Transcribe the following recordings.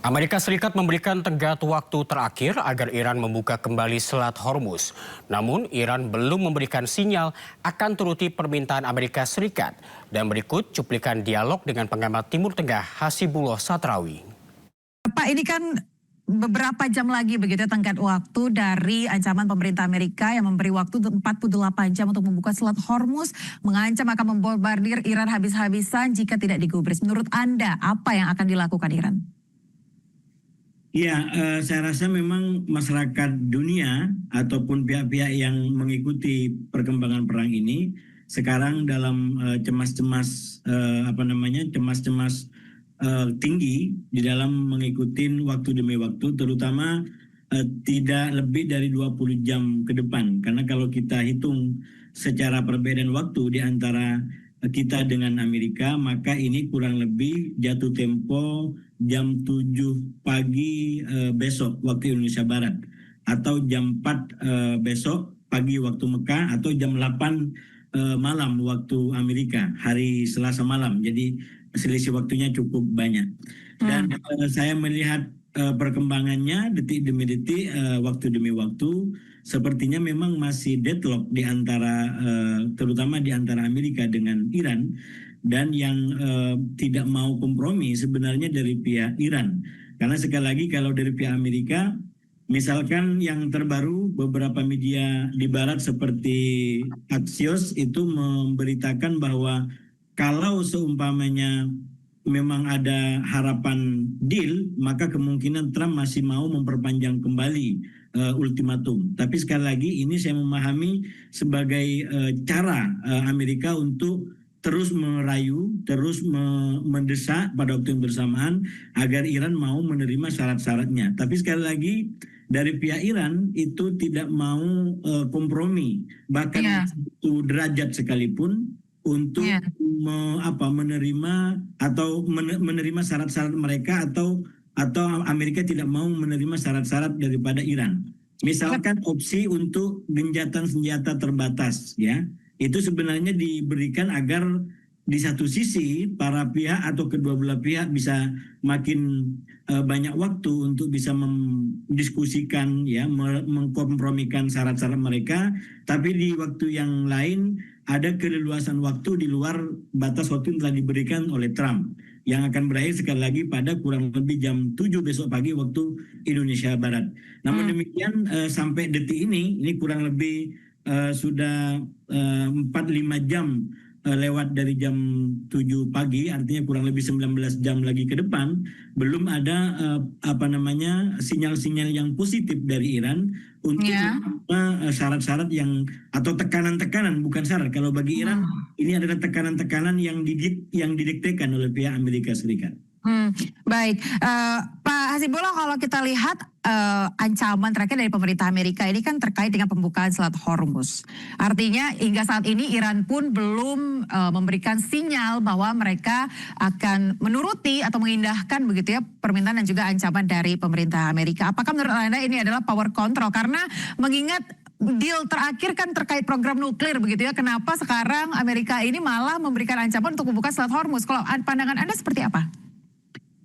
Amerika Serikat memberikan tenggat waktu terakhir agar Iran membuka kembali Selat Hormuz. Namun, Iran belum memberikan sinyal akan turuti permintaan Amerika Serikat. Dan berikut cuplikan dialog dengan pengamat Timur Tengah Hasibullah Satrawi. Pak, ini kan beberapa jam lagi begitu tenggat waktu dari ancaman pemerintah Amerika yang memberi waktu 48 jam untuk membuka Selat Hormuz, mengancam akan membombardir Iran habis-habisan jika tidak digubris. Menurut Anda, apa yang akan dilakukan Iran? Ya, saya rasa memang masyarakat dunia ataupun pihak-pihak yang mengikuti perkembangan perang ini sekarang dalam cemas-cemas cemas-cemas tinggi di dalam mengikuti waktu demi waktu, terutama tidak lebih dari 20 jam ke depan. Karena kalau kita hitung secara perbedaan waktu di antara kita dengan Amerika, maka ini kurang lebih jatuh tempo jam 7 pagi besok waktu Indonesia Barat, atau jam 4 besok pagi waktu Mekah, atau jam 8 malam waktu Amerika hari Selasa malam. Jadi selisih waktunya cukup banyak. Dan saya melihat perkembangannya detik demi detik, waktu demi waktu, sepertinya memang masih deadlock di antara terutama di antara Amerika dengan Iran, dan yang tidak mau kompromi sebenarnya dari pihak Iran. Karena sekali lagi kalau dari pihak Amerika, misalkan yang terbaru beberapa media di barat seperti Axios itu memberitakan bahwa kalau seumpamanya memang ada harapan deal, maka kemungkinan Trump masih mau memperpanjang kembali ultimatum. Tapi sekali lagi ini saya memahami sebagai cara Amerika untuk terus merayu, terus mendesak pada waktu yang bersamaan agar Iran mau menerima syarat-syaratnya. Tapi sekali lagi dari pihak Iran itu tidak mau kompromi, bahkan satu derajat sekalipun untuk menerima atau menerima syarat-syarat mereka, atau Amerika tidak mau menerima syarat-syarat daripada Iran. Misalkan opsi untuk gencatan senjata terbatas, ya, itu sebenarnya diberikan agar di satu sisi para pihak atau kedua belah pihak bisa makin banyak waktu untuk bisa mendiskusikan, ya, mengkompromikan syarat-syarat mereka, tapi di waktu yang lain ada keleluasan waktu di luar batas waktu yang telah diberikan oleh Trump, yang akan berakhir sekali lagi pada kurang lebih jam 7 besok pagi waktu Indonesia Barat. Namun demikian sampai detik ini kurang lebih sudah 4-5 jam lewat dari jam 7 pagi, artinya kurang lebih 19 jam lagi ke depan, belum ada sinyal-sinyal yang positif dari Iran untuk syarat-syarat yang, atau tekanan-tekanan, bukan syarat. Kalau bagi Iran ini adalah tekanan-tekanan yang didiktekan oleh pihak Amerika Serikat. Baik, Pak Hasibullah, kalau kita lihat ancaman terakhir dari pemerintah Amerika ini kan terkait dengan pembukaan Selat Hormuz. Artinya hingga saat ini Iran pun belum memberikan sinyal bahwa mereka akan menuruti atau mengindahkan begitu ya permintaan dan juga ancaman dari pemerintah Amerika. Apakah menurut Anda ini adalah power control? Karena mengingat deal terakhir kan terkait program nuklir begitu ya. Kenapa sekarang Amerika ini malah memberikan ancaman untuk membuka Selat Hormuz? Kalau pandangan Anda seperti apa?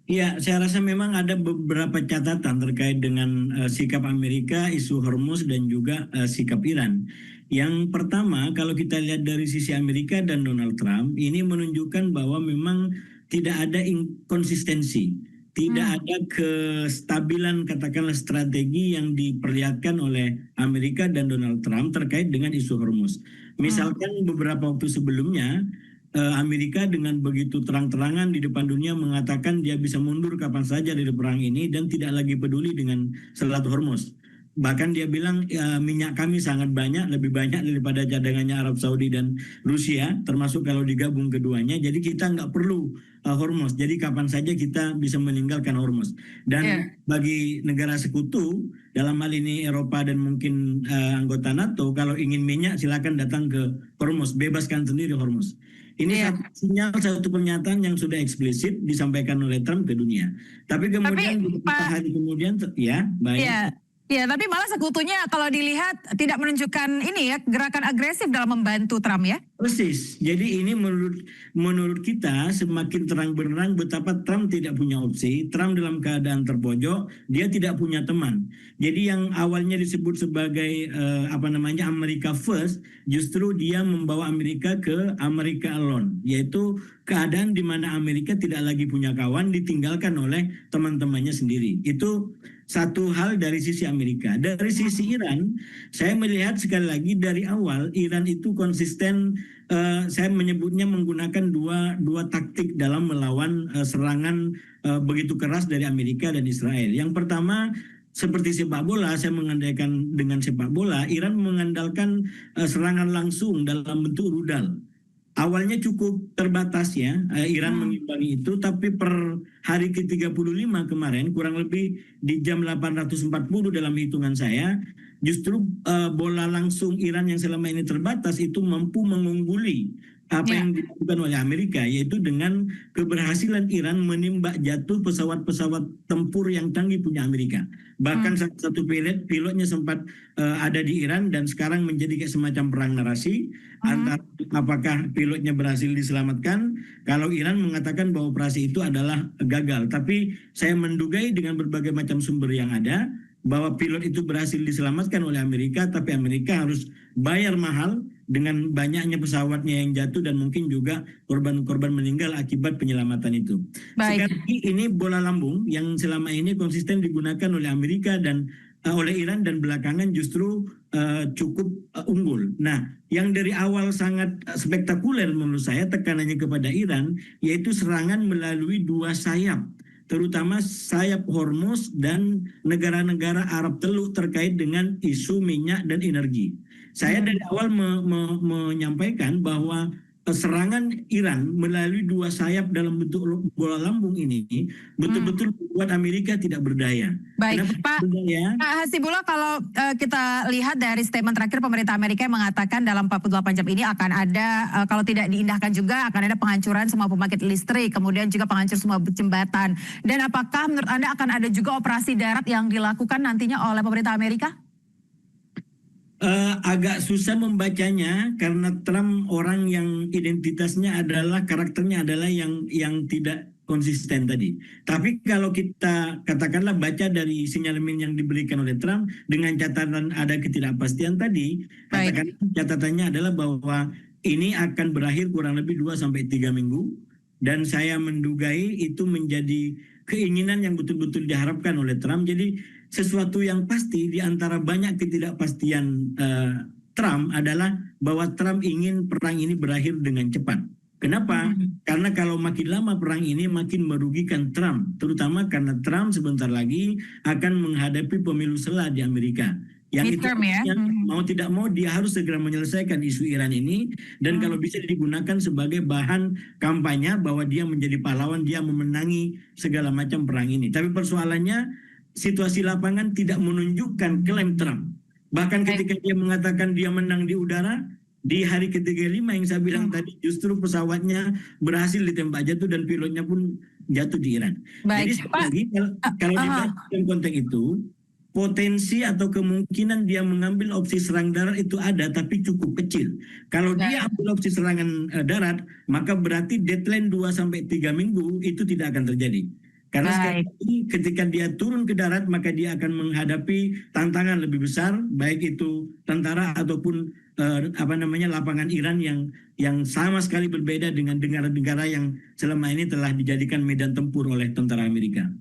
Ya, saya rasa memang ada beberapa catatan terkait dengan sikap Amerika, isu Hormuz, dan juga sikap Iran. Yang pertama, kalau kita lihat dari sisi Amerika dan Donald Trump, ini menunjukkan bahwa memang tidak ada inkonsistensi, tidak ada kestabilan, katakanlah strategi yang diperlihatkan oleh Amerika dan Donald Trump terkait dengan isu Hormuz. Misalkan beberapa waktu sebelumnya, Amerika dengan begitu terang-terangan di depan dunia mengatakan dia bisa mundur kapan saja dari perang ini dan tidak lagi peduli dengan Selat Hormuz. Bahkan dia bilang minyak kami sangat banyak, lebih banyak daripada cadangannya Arab Saudi dan Rusia, termasuk kalau digabung keduanya. Jadi kita nggak perlu Hormuz. Jadi kapan saja kita bisa meninggalkan Hormuz. Dan bagi negara sekutu, dalam hal ini Eropa dan mungkin anggota NATO, kalau ingin minyak silakan datang ke Hormuz, bebaskan sendiri Hormuz. Ini satu sinyal, satu pernyataan yang sudah eksplisit disampaikan oleh Trump ke dunia. Tapi kemudian beberapa hari kemudian, ya baik. Ya, tapi malah sekutunya kalau dilihat tidak menunjukkan ini ya gerakan agresif dalam membantu Trump ya. Persis. Jadi ini menurut kita semakin terang benderang betapa Trump tidak punya opsi. Trump dalam keadaan terpojok, dia tidak punya teman. Jadi yang awalnya disebut sebagai America First, justru dia membawa Amerika ke America Alone, yaitu keadaan di mana Amerika tidak lagi punya kawan, ditinggalkan oleh teman-temannya sendiri. Itu satu hal dari sisi Amerika. Dari sisi Iran, saya melihat sekali lagi dari awal Iran itu konsisten. Saya menyebutnya menggunakan dua taktik dalam melawan serangan begitu keras dari Amerika dan Israel. Yang pertama, seperti sepak bola, saya mengandalkan dengan sepak bola, Iran mengandalkan serangan langsung dalam bentuk rudal. Awalnya cukup terbatas ya, Iran mengimbangi itu, tapi per hari ke-35 kemarin, kurang lebih di jam 840 dalam hitungan saya, justru bola langsung Iran yang selama ini terbatas itu mampu mengungguli apa yang dilakukan oleh Amerika, yaitu dengan keberhasilan Iran menembak jatuh pesawat-pesawat tempur yang canggih punya Amerika. Bahkan satu pilotnya sempat ada di Iran dan sekarang menjadi kayak semacam perang narasi antara apakah pilotnya berhasil diselamatkan. Kalau Iran mengatakan bahwa operasi itu adalah gagal, tapi saya mendugai dengan berbagai macam sumber yang ada bahwa pilot itu berhasil diselamatkan oleh Amerika, tapi Amerika harus bayar mahal dengan banyaknya pesawatnya yang jatuh dan mungkin juga korban-korban meninggal akibat penyelamatan itu. Baik. Sekali lagi ini bola lambung yang selama ini konsisten digunakan oleh Amerika dan oleh Iran dan belakangan justru cukup unggul. Nah, yang dari awal sangat spektakuler menurut saya tekanannya kepada Iran yaitu serangan melalui dua sayap, terutama sayap Hormuz dan negara-negara Arab Teluk terkait dengan isu minyak dan energi. Saya dari awal menyampaikan bahwa serangan Iran melalui dua sayap dalam bentuk bola lambung ini betul-betul membuat Amerika tidak berdaya. Baik, Kenapa Pak. berdaya? Pak Hasibullah, kalau kita lihat dari statement terakhir pemerintah Amerika yang mengatakan dalam 48 jam ini akan ada, kalau tidak diindahkan juga, akan ada penghancuran semua pembangkit listrik, kemudian juga penghancur semua jembatan. Dan apakah menurut Anda akan ada juga operasi darat yang dilakukan nantinya oleh pemerintah Amerika? Agak susah membacanya karena Trump orang yang identitasnya adalah karakternya adalah yang tidak konsisten tadi. Tapi kalau kita katakanlah baca dari sinyalemen yang diberikan oleh Trump dengan catatan ada ketidakpastian tadi, katakan catatannya adalah bahwa ini akan berakhir kurang lebih 2 sampai 3 minggu dan saya mendugai itu menjadi keinginan yang betul-betul diharapkan oleh Trump. Jadi sesuatu yang pasti di antara banyak ketidakpastian Trump adalah bahwa Trump ingin perang ini berakhir dengan cepat. Kenapa? Karena kalau makin lama perang ini makin merugikan Trump, terutama karena Trump sebentar lagi akan menghadapi pemilu sela di Amerika. Yang itu mau tidak mau dia harus segera menyelesaikan isu Iran ini dan kalau bisa digunakan sebagai bahan kampanye bahwa dia menjadi pahlawan, dia memenangi segala macam perang ini. Tapi persoalannya situasi lapangan tidak menunjukkan klaim Trump. Bahkan ketika dia mengatakan dia menang di udara, di hari ke-35 yang saya bilang tadi justru pesawatnya berhasil ditembak jatuh dan pilotnya pun jatuh di Iran. Baik, jadi sekali lagi kalau dibaca dalam konteks itu, potensi atau kemungkinan dia mengambil opsi serang darat itu ada tapi cukup kecil. Kalau dia ambil opsi serangan darat, maka berarti deadline 2 sampai 3 minggu itu tidak akan terjadi. Karena sekali lagi ketika dia turun ke darat maka dia akan menghadapi tantangan lebih besar baik itu tentara ataupun lapangan Iran yang sama sekali berbeda dengan negara-negara yang selama ini telah dijadikan medan tempur oleh tentara Amerika.